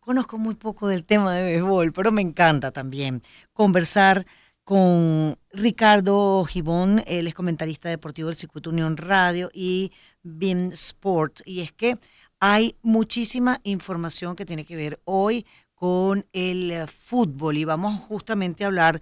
conozco muy poco del tema de béisbol, pero me encanta también conversar con Ricardo Gibón, él es comentarista deportivo del Circuito Unión Radio y BIM Sport. Y es que hay muchísima información que tiene que ver hoy con el fútbol y vamos justamente a hablar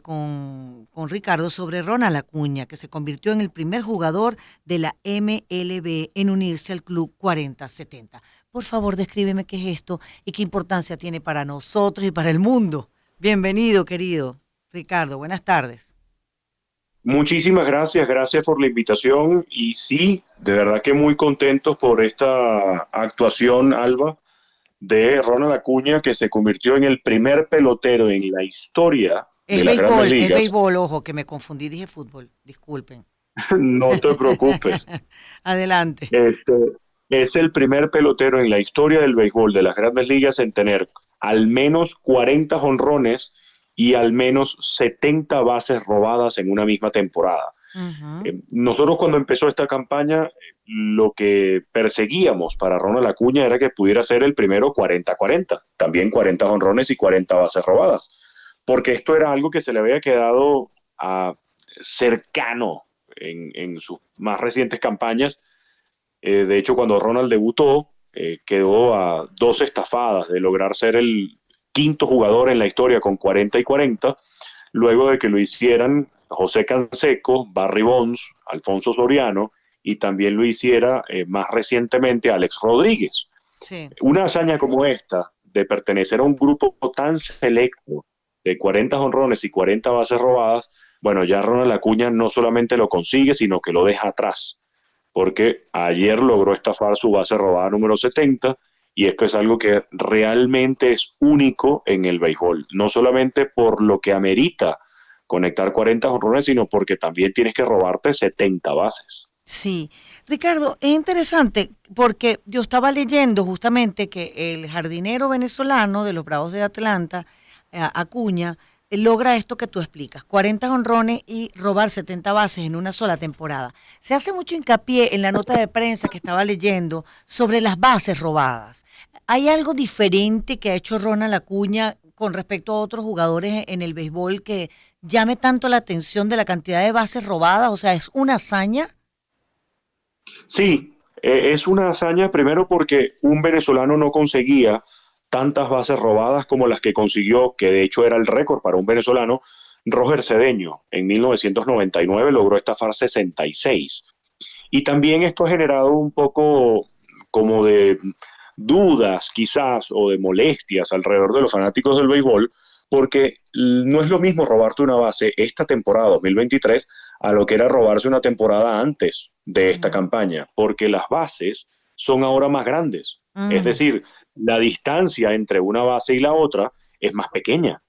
con Ricardo sobre Ronald Acuña, que se convirtió en el primer jugador de la MLB en unirse al Club 4070. Por favor, descríbeme qué es esto y qué importancia tiene para nosotros y para el mundo. Bienvenido, querido Ricardo. Buenas tardes. Muchísimas gracias, gracias por la invitación y sí, de verdad que muy contentos por esta actuación, Alba, de Ronald Acuña, que se convirtió en el primer pelotero en la historia de las grandes Es ligas. béisbol, ojo, que me confundí, dije fútbol. Disculpen. No te preocupes, Adelante. este es el primer pelotero en la historia del béisbol de las grandes ligas en tener al menos 40 jonrones y al menos 70 bases robadas en una misma temporada. Ujú. Nosotros cuando empezó esta campaña, lo que perseguíamos para Ronald Acuña era que pudiera ser el primero 40-40, también 40 jonrones y 40 bases robadas, porque esto era algo que se le había quedado cercano en sus más recientes campañas. De hecho, cuando Ronald debutó, quedó a dos estafadas de lograr ser el quinto jugador en la historia con 40 y 40, luego de que lo hicieran José Canseco, Barry Bonds, Alfonso Soriano y también lo hiciera más recientemente Alex Rodríguez. Sí. Una hazaña como esta, de pertenecer a un grupo tan selecto de 40 honrones y 40 bases robadas, bueno, ya Ronald Acuña no solamente lo consigue, sino que lo deja atrás, porque ayer logró estafar su base robada número 70 y esto es algo que realmente es único en el béisbol, no solamente por lo que amerita conectar 40 jonrones, sino porque también tienes que robarte 70 bases. Sí, Ricardo, es interesante porque yo estaba leyendo justamente que el jardinero venezolano de los Bravos de Atlanta, Acuña, logra esto que tú explicas, 40 honrones y robar 70 bases en una sola temporada. Se hace mucho hincapié en la nota de prensa que estaba leyendo sobre las bases robadas. ¿Hay algo diferente que ha hecho Ronald Acuña con respecto a otros jugadores en el béisbol que llame tanto la atención de la cantidad de bases robadas? O sea, ¿es una hazaña? Sí, es una hazaña primero porque un venezolano no conseguía tantas bases robadas como las que consiguió, que de hecho era el récord para un venezolano. Roger Cedeño en 1999 logró estafar 66. Y también esto ha generado un poco como de dudas quizás o de molestias alrededor de los fanáticos del béisbol, porque no es lo mismo robarte una base esta temporada 2023 a lo que era robarse una temporada antes de esta Ujú. campaña, porque las bases son ahora más grandes. Es Mm. decir, la distancia entre una base y la otra es más pequeña,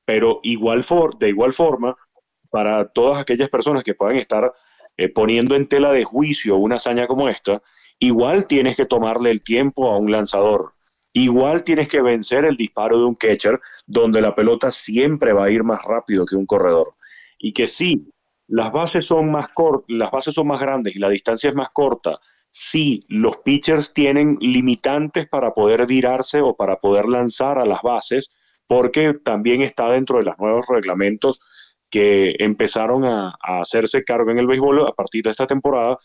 pero de igual forma, para todas aquellas personas que puedan estar poniendo en tela de juicio una hazaña como esta, igual tienes que tomarle el tiempo a un lanzador. Igual tienes que vencer el disparo de un catcher, donde la pelota siempre va a ir más rápido que un corredor. Y que sí, las bases son más grandes y la distancia es más corta. Sí, los pitchers tienen limitantes para poder virarse o para poder lanzar a las bases, porque también está dentro de los nuevos reglamentos que empezaron a hacerse cargo en el béisbol a partir de esta temporada.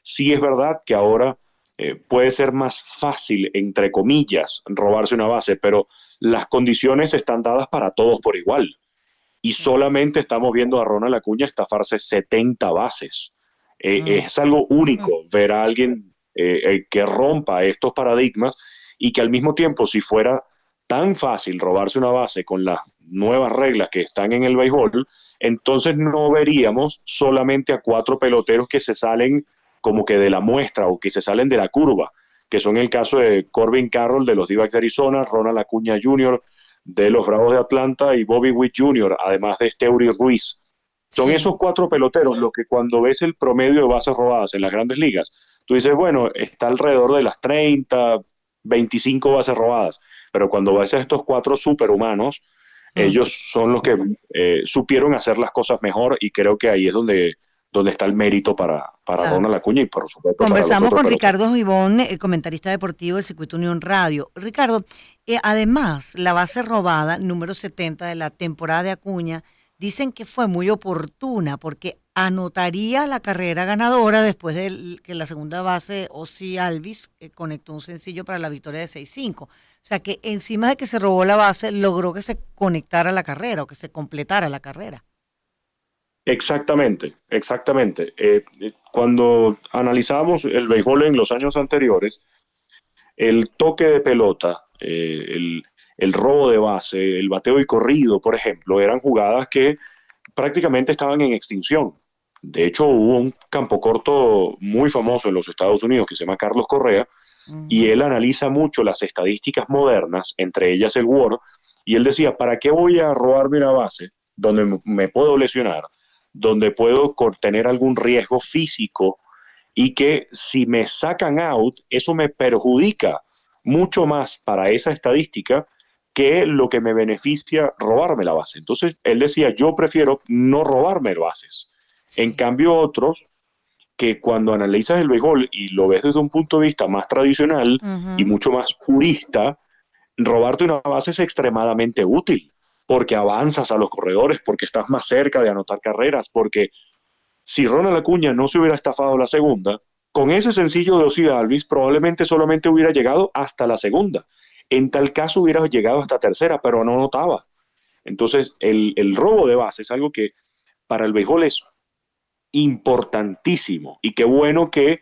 Sí es verdad que ahora puede ser más fácil, entre comillas, robarse una base, pero las condiciones están dadas para todos por igual. Y Sí. solamente estamos viendo a Ronald Acuña estafarse 70 bases. Mm. Es algo Mm. único ver a alguien que rompa estos paradigmas y que al mismo tiempo, si fuera tan fácil robarse una base con las nuevas reglas que están en el béisbol, entonces no veríamos solamente a cuatro peloteros que se salen como que de la muestra o que se salen de la curva, que son el caso de Corbin Carroll de los D-backs de Arizona, Ronald Acuña Jr. de los Bravos de Atlanta y Bobby Witt Jr., además de Esteury Ruiz. Son Sí. esos cuatro peloteros los que cuando ves el promedio de bases robadas en las grandes ligas, tú dices, bueno, está alrededor de las 30, 25 bases robadas, pero cuando ves a estos cuatro superhumanos, Mm. ellos son los que supieron hacer las cosas mejor y creo que ahí es donde donde está el mérito para Claro. Ronald Acuña y por supuesto para los Conversamos otros con peloteros. Ricardo Gibón, comentarista deportivo del Circuito Unión Radio. Ricardo, además, la base robada, número 70 de la temporada de Acuña, dicen que fue muy oportuna porque anotaría la carrera ganadora después de que la segunda base, Ozzy Alvis, conectó un sencillo para la victoria de 6-5. O sea que encima de que se robó la base, logró que se conectara la carrera o que se completara la carrera. Exactamente, exactamente. Cuando analizábamos el béisbol en los años anteriores, el toque de pelota, el robo de base, el bateo y corrido, por ejemplo, eran jugadas que prácticamente estaban en extinción. De hecho, hubo un campo corto muy famoso en los Estados Unidos que se llama Carlos Correa, y Ujú. él analiza mucho las estadísticas modernas, entre ellas el WAR, y él decía, ¿para qué voy a robarme una base donde me puedo lesionar, donde puedo tener algún riesgo físico y que si me sacan out, eso me perjudica mucho más para esa estadística que lo que me beneficia robarme la base? Entonces, él decía, yo prefiero no robarme bases. En Sí. cambio, otros que cuando analizas el béisbol y lo ves desde un punto de vista más tradicional y Ujú. mucho más purista, robarte una base es extremadamente útil, porque avanzas a los corredores, porque estás más cerca de anotar carreras, porque si Ronald Acuña no se hubiera estafado la segunda, con ese sencillo de Ozzy Alvis probablemente solamente hubiera llegado hasta la segunda. En tal caso hubiera llegado hasta tercera, pero no notaba. Entonces, el robo de base es algo que para el béisbol es importantísimo y qué bueno que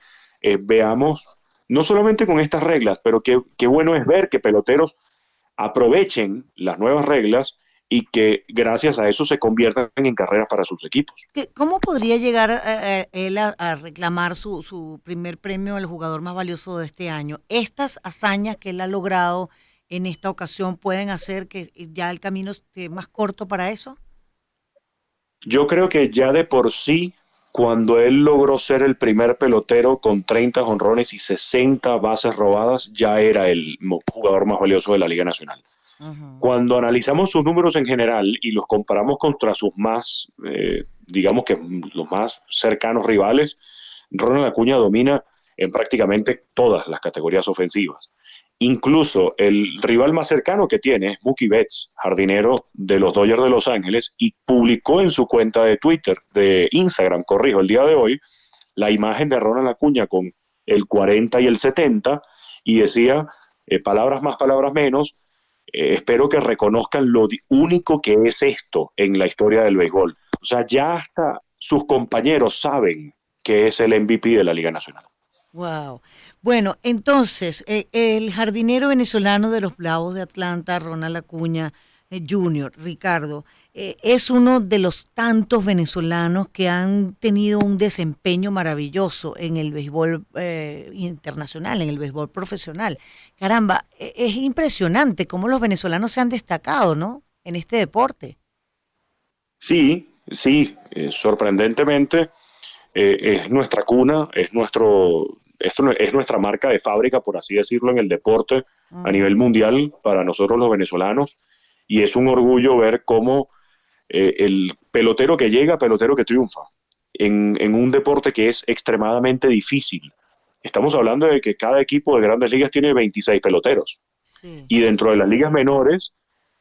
veamos, no solamente con estas reglas, pero qué bueno es ver que peloteros aprovechen las nuevas reglas y que gracias a eso se conviertan en carreras para sus equipos. ¿Cómo podría llegar él a reclamar su primer premio al jugador más valioso de este año? ¿Estas hazañas que él ha logrado en esta ocasión pueden hacer que ya el camino esté más corto para eso? Yo creo que ya de por sí, cuando él logró ser el primer pelotero con 30 jonrones y 60 bases robadas, ya era el jugador más valioso de la Liga Nacional. Ujú. Cuando analizamos sus números en general y los comparamos contra sus más, digamos que los más cercanos rivales, Ronald Acuña domina en prácticamente todas las categorías ofensivas. Incluso el rival más cercano que tiene es Mookie Betts, jardinero de los Dodgers de Los Ángeles, y publicó en su cuenta de Twitter, de Instagram, corrijo, el día de hoy, la imagen de Ronald Acuña con el 40 y el 70 y decía, palabras más, palabras menos, espero que reconozcan lo único que es esto en la historia del béisbol. O sea, ya hasta sus compañeros saben que es el MVP de la Liga Nacional. Wow. Bueno, entonces, el jardinero venezolano de los Bravos de Atlanta, Ronald Acuña Jr., Ricardo, es uno de los tantos venezolanos que han tenido un desempeño maravilloso en el béisbol internacional, en el béisbol profesional. Caramba, es impresionante cómo los venezolanos se han destacado, ¿no? En este deporte. Sí, sí, sorprendentemente es nuestra cuna, esto es nuestra marca de fábrica, por así decirlo, en el deporte a nivel Ujú. mundial para nosotros los venezolanos, y es un orgullo ver cómo el pelotero que llega, pelotero que triunfa, en un deporte que es extremadamente difícil. Estamos hablando de que cada equipo de grandes ligas tiene 26 peloteros, Sí. y dentro de las ligas menores,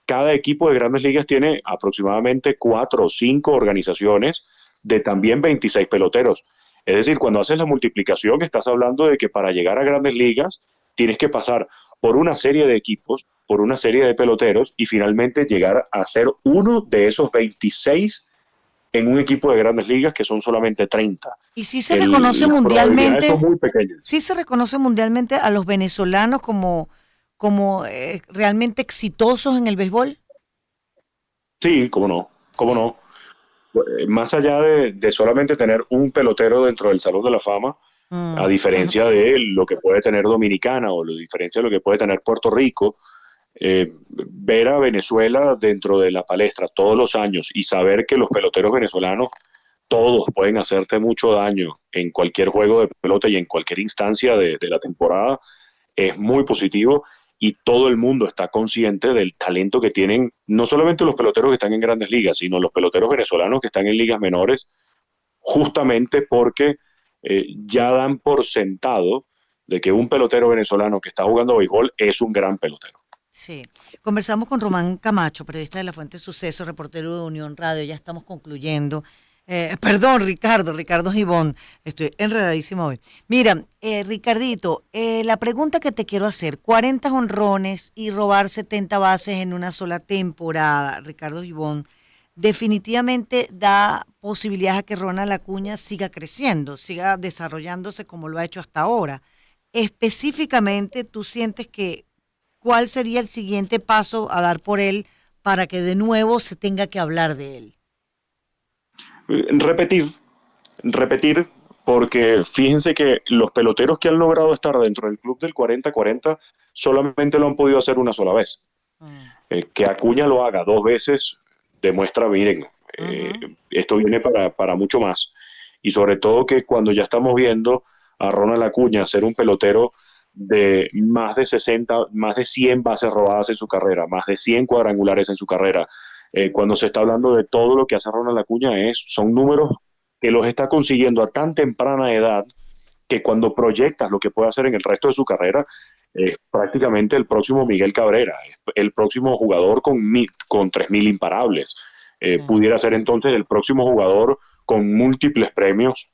cada equipo de grandes ligas tiene aproximadamente 4 o 5 organizaciones de también 26 peloteros. Es decir, cuando haces la multiplicación, estás hablando de que para llegar a grandes ligas tienes que pasar por una serie de equipos, por una serie de peloteros y finalmente llegar a ser uno de esos 26 en un equipo de grandes ligas que son solamente 30. Y sí se reconoce Las probabilidades son mundialmente, muy pequeñas. sí se reconoce mundialmente a los venezolanos como realmente exitosos en el béisbol. Sí, cómo no, cómo Sí. no. Más allá de solamente tener un pelotero dentro del Salón de la Fama, a Mm. diferencia de lo que puede tener Dominicana o a diferencia de lo que puede tener Puerto Rico, ver a Venezuela dentro de la palestra todos los años y saber que los peloteros venezolanos todos pueden hacerte mucho daño en cualquier juego de pelota y en cualquier instancia de la temporada es muy positivo y todo el mundo está consciente del talento que tienen no solamente los peloteros que están en grandes ligas, sino los peloteros venezolanos que están en ligas menores justamente porque ya dan por sentado de que un pelotero venezolano que está jugando béisbol es un gran pelotero. Sí. Conversamos con Román Camacho, periodista de La Fuente Suceso, reportero de Unión Radio. Ya estamos concluyendo. Perdón, Ricardo Gibón. Estoy enredadísimo hoy. Mira, Ricardito, la pregunta que te quiero hacer: 40 jonrones y robar 70 bases en una sola temporada, Ricardo Gibón, definitivamente da posibilidades a que Ronald Acuña siga creciendo, siga desarrollándose como lo ha hecho hasta ahora. Específicamente, ¿tú sientes que cuál sería el siguiente paso a dar por él para que de nuevo se tenga que hablar de él? Repetir, repetir, porque fíjense que los peloteros que han logrado estar dentro del club del 40-40 solamente lo han podido hacer una sola vez. Mm, Que Acuña lo haga dos veces demuestra, miren, ujú, esto viene para mucho más. Y sobre todo que cuando ya estamos viendo a Ronald Acuña ser un pelotero de más de 60, más de 100 bases robadas en su carrera, más de 100 cuadrangulares en su carrera, cuando se está hablando de todo lo que hace Ronald Acuña, son números que los está consiguiendo a tan temprana edad que cuando proyectas lo que puede hacer en el resto de su carrera, es prácticamente el próximo Miguel Cabrera, el próximo jugador con 3.000 imparables. sí. Pudiera ser entonces el próximo jugador con múltiples premios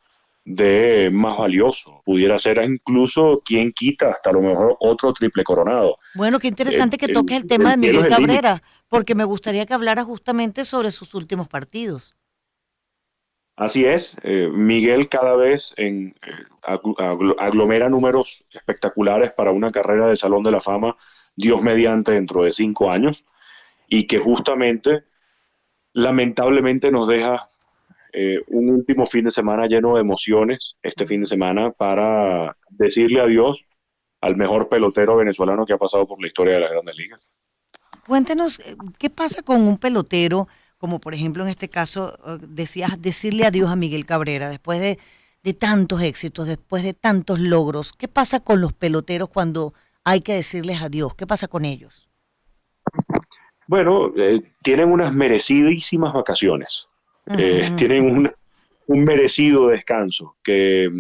de más valioso. Pudiera ser incluso, quien quita, hasta a lo mejor otro triple coronado. Bueno, qué interesante que toques el tema El de cielo Miguel es el límite. Cabrera, porque me gustaría que hablara justamente sobre sus últimos partidos. Así es, Miguel cada vez aglomera números espectaculares para una carrera de Salón de la Fama, Dios mediante, dentro de 5 años, y que justamente, lamentablemente, nos deja un último fin de semana lleno de emociones, este fin de Ujú. semana, para decirle adiós al mejor pelotero venezolano que ha pasado por la historia de las Grandes Ligas. Cuéntenos, ¿qué pasa con un pelotero, como por ejemplo en este caso, decías decirle adiós a Miguel Cabrera, después de tantos éxitos, después de tantos logros? ¿Qué pasa con los peloteros cuando hay que decirles adiós? ¿Qué pasa con ellos? Bueno, tienen unas merecidísimas vacaciones, Ujú, tienen un merecido descanso que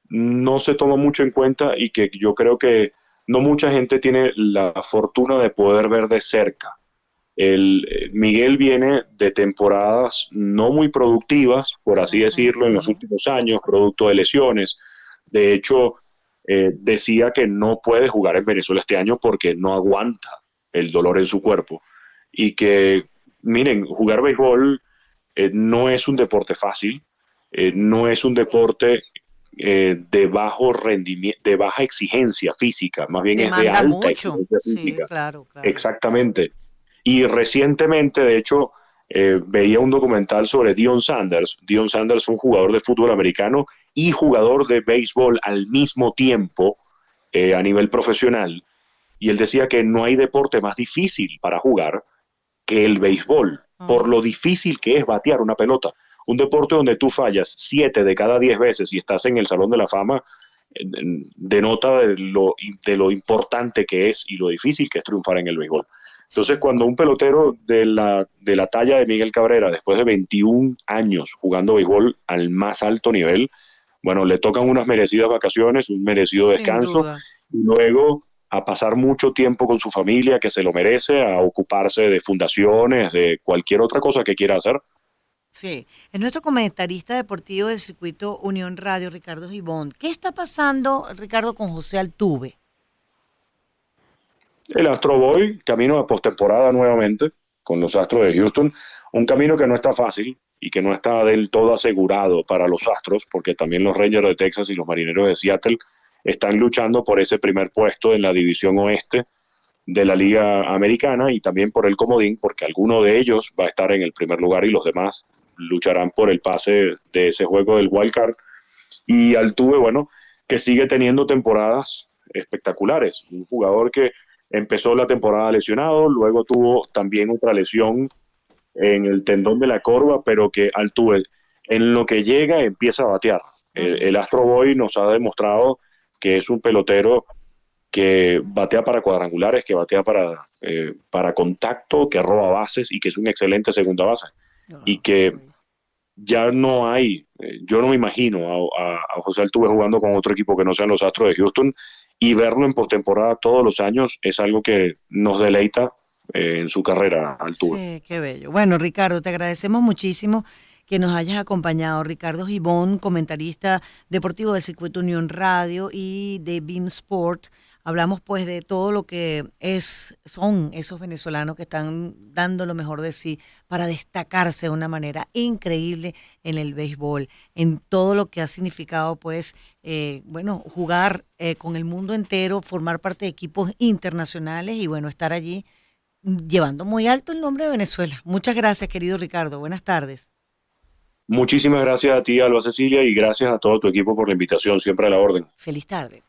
no se toma mucho en cuenta y que yo creo que no mucha gente tiene la fortuna de poder ver de cerca. Miguel viene de temporadas no muy productivas, por así ujú, decirlo, en los ujú. últimos años, producto de lesiones. De hecho, decía que no puede jugar en Venezuela este año porque no aguanta el dolor en su cuerpo. Y que, miren, jugar béisbol no es un deporte fácil, no es un deporte de bajo rendimiento, de baja exigencia física, más bien es de Demanda alta mucho. exigencia Sí, física. claro, claro. Exactamente. Y recientemente, de hecho, veía un documental sobre Deion Sanders. Deion Sanders fue un jugador de fútbol americano y jugador de béisbol al mismo tiempo a nivel profesional. Y él decía que no hay deporte más difícil para jugar que el béisbol, por Mm. lo difícil que es batear una pelota. Un deporte donde tú fallas 7 de cada 10 veces y estás en el Salón de la Fama, denota de lo importante que es y lo difícil que es triunfar en el béisbol. Entonces, Sí. cuando un pelotero de la talla de Miguel Cabrera, después de 21 años jugando béisbol al más alto nivel, bueno, le tocan unas merecidas vacaciones, un merecido Sin descanso, duda. y luego a pasar mucho tiempo con su familia, que se lo merece, a ocuparse de fundaciones, de cualquier otra cosa que quiera hacer. Sí, es nuestro comentarista deportivo del circuito Unión Radio, Ricardo Gibón. ¿Qué está pasando, Ricardo, con José Altuve? El Astro Boy, camino a postemporada nuevamente con los Astros de Houston, un camino que no está fácil y que no está del todo asegurado para los Astros, porque también los Rangers de Texas y los Marineros de Seattle están luchando por ese primer puesto en la división oeste de la Liga Americana y también por el comodín, porque alguno de ellos va a estar en el primer lugar y los demás lucharán por el pase de ese juego del wild card. Y Altuve, bueno, que sigue teniendo temporadas espectaculares. Un jugador que empezó la temporada lesionado, luego tuvo también otra lesión en el tendón de la corva, pero que Altuve, en lo que llega, empieza a batear. El Ujú. Astro Boy nos ha demostrado que es un pelotero que batea para cuadrangulares, que batea para contacto, que roba bases y que es un excelente segunda base. Y Ah, que uy. ya no hay, yo no me imagino a José Altuve jugando con otro equipo que no sean los Astros de Houston, y verlo en postemporada todos los años es algo que nos deleita en su carrera, Altuve. Sí, qué bello. Bueno, Ricardo, te agradecemos muchísimo que nos hayas acompañado. Ricardo Gibón, comentarista deportivo del Circuito Unión Radio y de Beam Sport. Hablamos pues de todo lo que son esos venezolanos que están dando lo mejor de sí para destacarse de una manera increíble en el béisbol, en todo lo que ha significado pues, bueno, jugar con el mundo entero, formar parte de equipos internacionales y bueno, estar allí llevando muy alto el nombre de Venezuela. Muchas gracias, querido Ricardo. Buenas tardes. Muchísimas gracias a ti, Alba Cecilia, y gracias a todo tu equipo por la invitación, siempre a la orden. Feliz tarde.